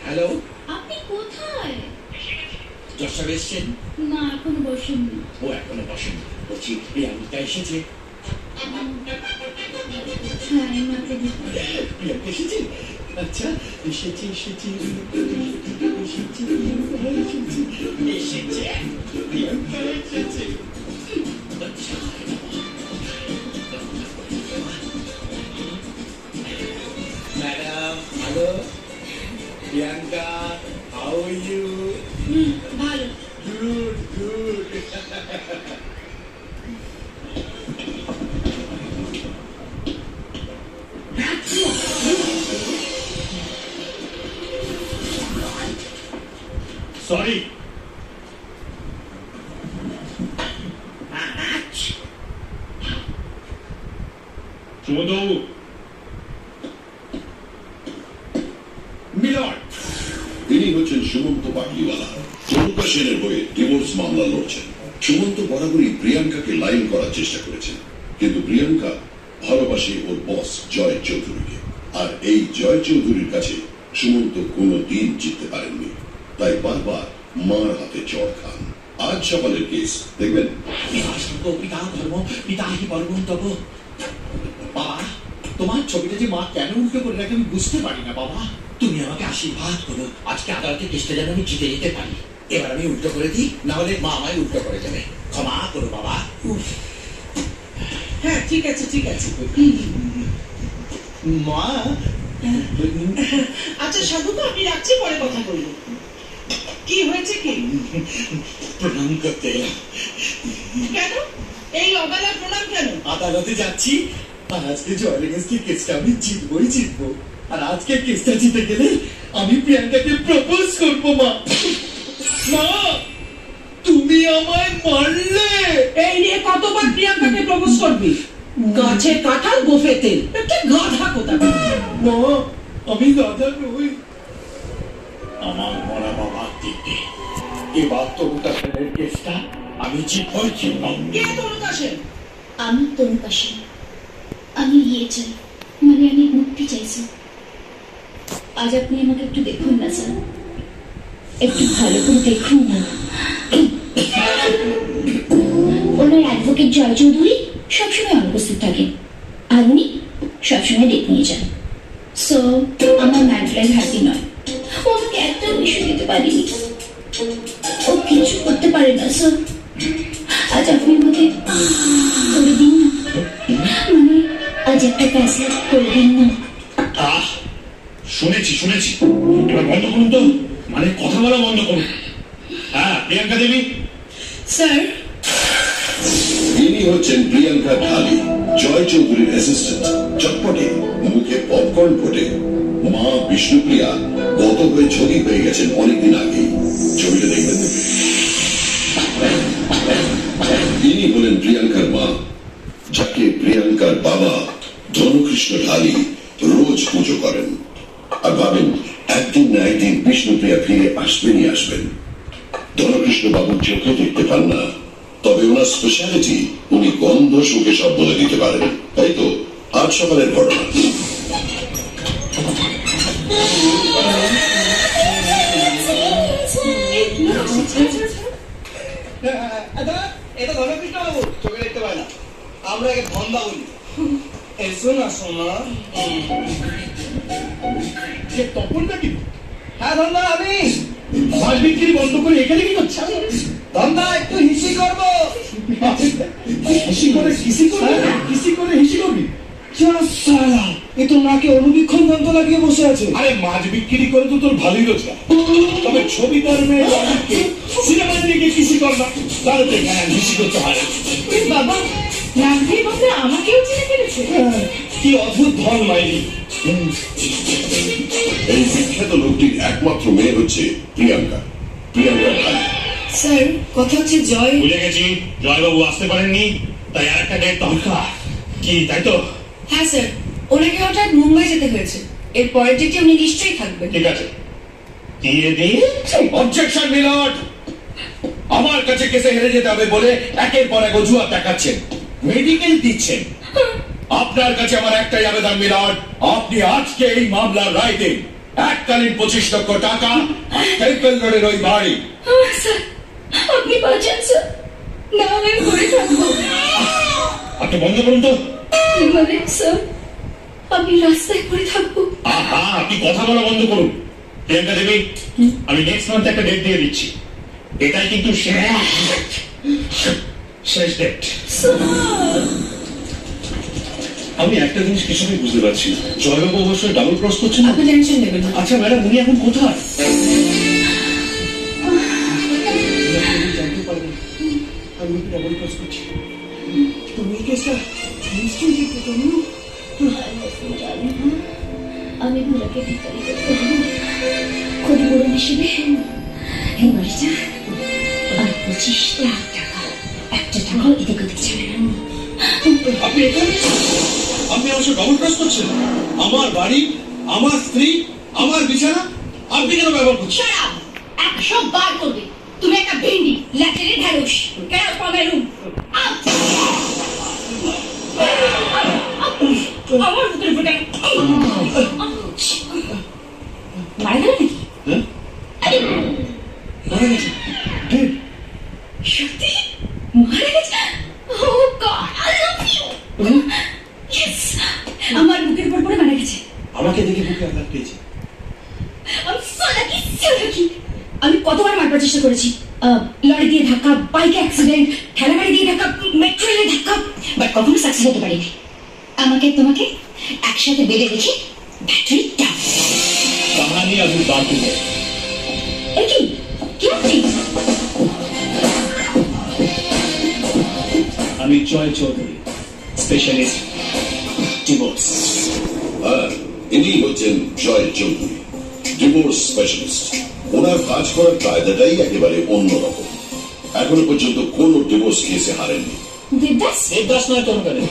Hello, আপনি কোথায়? জশাব এসছেন? না, এখনো বসেননি। ও এখনো বসেন? বলছি প্রিয়াঙ্কা এসেছে? হ্যাঁ, মাত্র প্রিয়াঙ্কা এসেছে? আচ্ছা, এসেছে এসেছে প্রিয়াঙ্কা এসেছে। আচ্ছা, madam hello, Priyanka how are you? ভালো। Good good. সরি। সুমনবাবু, মিলন তিনি হচ্ছেন সুমন্ত বাটলিওয়ালা। তনুকা সেনের হয়ে ডিভোর্স মামলা লড়ছেন। সুমন্ত বরাবরই প্রিয়াঙ্কাকে লাইন করার চেষ্টা করেছেন, কিন্তু প্রিয়াঙ্কা ভালোবাসে ওর বস জয় চৌধুরীকে, আর এই জয় চৌধুরীর কাছে সুমন্ত কোনোদিন জিততে পারেননি, তাই বারবার মার হাতে চড় খান। আজ সকালের কেস দেখবেন। পিতা ধর্ম পিতা হি পরমং তব। বাবা, তোমার ছবিটা যে মা কেন উল্টো করে রাখে আমি বুঝতে পারি না। বাবা, তুমি আমাকে আশীর্বাদ করো, আজকে আদালতে কেসটা যেন আমি জিতে যেতে পারি। এবার আমি উল্টো করে দিই, না হলে মা আমায় উল্টো করে দেবে। ক্ষমা করো বাবা। হ্যাঁ, ঠিক আছে ঠিক আছে। মা, আচ্ছা সাধু, তো আমি রাখছি, পরে কথা বলবো। কি হয়েছে কি? প্রণাম করতে এলাম। কেন এই অবেলা প্রণাম কেন? আদালতে যাচ্ছি, আর আজকে জয়ের এগেন্স্টে কেসটা আমি জিতবই জিতবো। আর আজকে কেসটা জিতে গেলে আমি প্রিয়াঙ্কাকে প্রপোজ করবো। মা, মা তুমি আমায় মারলে। এই নিয়ে কতবার প্রিয়াঙ্কাকে প্রপোজ করবি? গাছে কাঁঠাল গোফে তেল, একটা গাধা কোথাকার। মা, আমি গাধা নই। আমার মরা বাবা দিতে এবার তরুণা সেনের কেসটা আমি জিতবই জিতবো। কে তরুণা সেন? আমি তনুকা সেন। আমি ইয়ে চাই, মানে আমি মুক্তি চাইছি। আজ আপনি আমাকে একটু দেখুন না স্যার, একটু ভালো করে দেখুন না। ওনার অ্যাডভোকেট জয় চৌধুরী সবসময় অনুপস্থিত থাকেন, আর উনি সবসময় ডেকে নিয়ে যান। সো আমার ম্যাডলাইন হাতি নয়, ও আমাকে একটা বিষয় দিতে পারেনি, ও কিছু করতে পারে না। স্যার, আজ আপনি আমাকে করে দিন না, মানে আজ একটা ফ্যাসলা করে দিন না। শুনেছি শুনেছি, এবার বন্ধ করুন তো, মানে কথা বলা বন্ধ করুন। হ্যাঁ, প্রিয়াঙ্কা দেবী। স্যার, ইনি হচ্ছেন প্রিয়াঙ্কা ঢালি, জয় চৌধুরীর অ্যাসিস্ট্যান্ট। চটপটে, মুখে পপকর্ন ফোটে। মা বিষ্ণুপ্রিয়া গত হয়ে ছবি হয়ে গেছেন অনেকদিন আগেই। ছবিটা দেখবেন। ইনি হলেন প্রিয়াঙ্কার মা, যাকে প্রিয়াঙ্কার বাবা ধনকৃষ্ণ ঢালি রোজ পুজো করেন, আর ভাবেন একদিন না একদিন বিষ্ণুপ্রিয়া ফিরে আসবেনই আসবেন। ধনকৃষ্ণ বাবুর চোখে দেখতে পান না, তবে ওনার স্পেশালিটি উনি গন্ধ শুকে সব বলে দিতে পারেন। তাই তো আজ সকালের ঘটনা। এটা ধনকৃষ্ণ বাবু, চোখে দেখতে পায় না, আমরা একে ধন্দা বলি। এসো না সোনা। তপন নাকি? হ্যাঁ ধন্দা, আমি মাছ বিক্রি বন্ধ করে এখানে কি করছে? ধন্দা একটু হিসি করবো। হিসি করে কিসি করে কিসি করে হিসি করবি? এ তো নাকে অনুবীক্ষণ যন্ত্র লাগিয়ে বসে আছে। আরে মাছ বিক্রি করে তো তোর ভালোই রোজগার, তবে ছবি কর্মে সিনেমা দিকে কিসি কর না, তাহলে তো এখানে হিসি করতে হয়। বাবা, নাগরিক বলতে আমাকেও চিনে ফেলেছে। কি অদ্ভুত ধন মাইরি। এই বিখ্যাত লোকটির একমাত্র মেয়ে হচ্ছে প্রিয়াঙ্কা, প্রিয়াঙ্কা ঢালি। স্যার, কথা হচ্ছে জয়। বুঝে গেছি, জয়বাবু আসতে পারেননি, তাই আর একটা ডেট দরকার। কি তাই তো? হ্যাঁ স্যার, ওনাকে হঠাৎ মুম্বাই যেতে হয়েছে, এর পরের ডেটে উনি নিশ্চয়ই থাকবেন। ঠিক আছে, দিয়ে দিন। অবজেকশন মিলট। আমার কাছে কেসে হেরে যেতে হবে বলে একের পর এক অজুহাত দেখাচ্ছেন, মেডিকেল দিচ্ছেন। আপনার কাছে আমার একটাই আবেদন মিলন, আপনি আজকে এই মামলার রায় দিন। এককালীন 25 লক্ষ টাকা আর টেম্পল রোডের ওই বাড়ি। স্যার আপনি বাঁচান স্যার, না আমি ঘরে থাকবো। আপনি বন্ধ করুন তো। মানে স্যার আমি রাস্তায় পড়ে থাকবো। আহা, আপনি কথা বলা বন্ধ করুন। প্রিয়াঙ্কা দেবী, আমি নেক্সট মান্থে একটা ডেট দিয়ে দিচ্ছি। এটাই কিন্তু শেষ ডেট। আমি একটা জিনিস কিছুই বুঝতে পারছি না, জয়বাবু অবশ্যই ডাবল ক্রস করছেন না। আপনি টেনশন নেবেন না। আচ্ছা ম্যাডাম, উনি এখন কোথায়? জানতে পারবেন আমি ওকে ডাবল ক্রস করছি। তুমি এই কেসটা নিশ্চয়ই দেখতে তনু। আমি ভোলাকে ভিতরে ক্ষতিপূরণ হিসেবে এই বাড়িটা আর 25 লাখ টাকা, একটা টাকাও এদিক ওদিক ছাড়ে না। আপনি এখানে? আপনি আমার সাথে ডাবল ক্রস করছেন? আমার বাড়ি, আমার স্ত্রী, আমার বিছানা আপনি কেন ব্যবহার করছেন? 100 বার করবে তুমি একটা ভেন্ডি ল্যাটেরে ঢালুস কেন পাবেলু। আমার বুকের উপরে মারা গেল নাকি? হ্যাঁ? মারা গেছে? Dead? সত্যি মারা গেছে? Oh God I love you. Yes, আমার বুকের উপর পড়ে মারা গেছে। আমাকে দেখে বুকে আঘাত পেয়েছে। আমি so lucky। আমি কতবার মারবার চেষ্টা করেছি, লরি দিয়ে ধাক্কা, বাইক অ্যাক্সিডেন্ট, ঠেলা গাড়ি দিয়ে ধাক্কা, মেট্রো রেলে ধাক্কা, বাট কখনো সাকসেস হতে পারিনি। আমাকে তোমাকে একসাথে বেঁধে দেখি ব্যাটারি ডাউন। কাহানি আবু বাকি है। কি আপনি? আমি জয় চৌধুরী, স্পেশালিস্ট ডিভোর্স। ইনি হচ্ছেন জয় চৌধুরী, ডিভোর্স স্পেশালিস্ট। ওনার কাজ করার কায়দাটাই একেবারে অন্যরকম। এখনো পর্যন্ত কোনো ডিভোর্স কেসে হারেননি। দেবদাস? দেবদাস নয় তরকারি,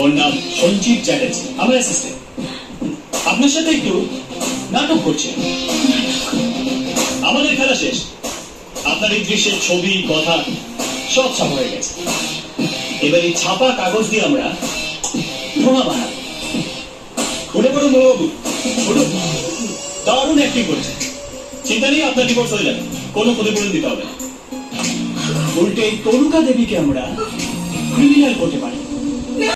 ওর নাম সঞ্জীব চ্যাটার্জি, আমার অ্যাসিস্ট্যান্ট। আপনার সাথে একটু নাটক করছে। আমাদের খেলা শেষ, আপনার এই দৃশ্যের ছবি, কথা সব ছাপা হয়ে গেছে। এবার এই ছাপা কাগজ দিয়ে আমরা ড্রামা বানাবো। মনে করুন বাবু, বলুন, দারুণ অ্যাক্টিং করেছে। চিন্তা নেই, আপনার ডিভোর্স হয়ে যাবে, কোনো ক্ষতিপূরণ দিতে হবে না। উল্টে এই তরুকা দেবীকে আমরা ক্রিমিনাল করতে পারি।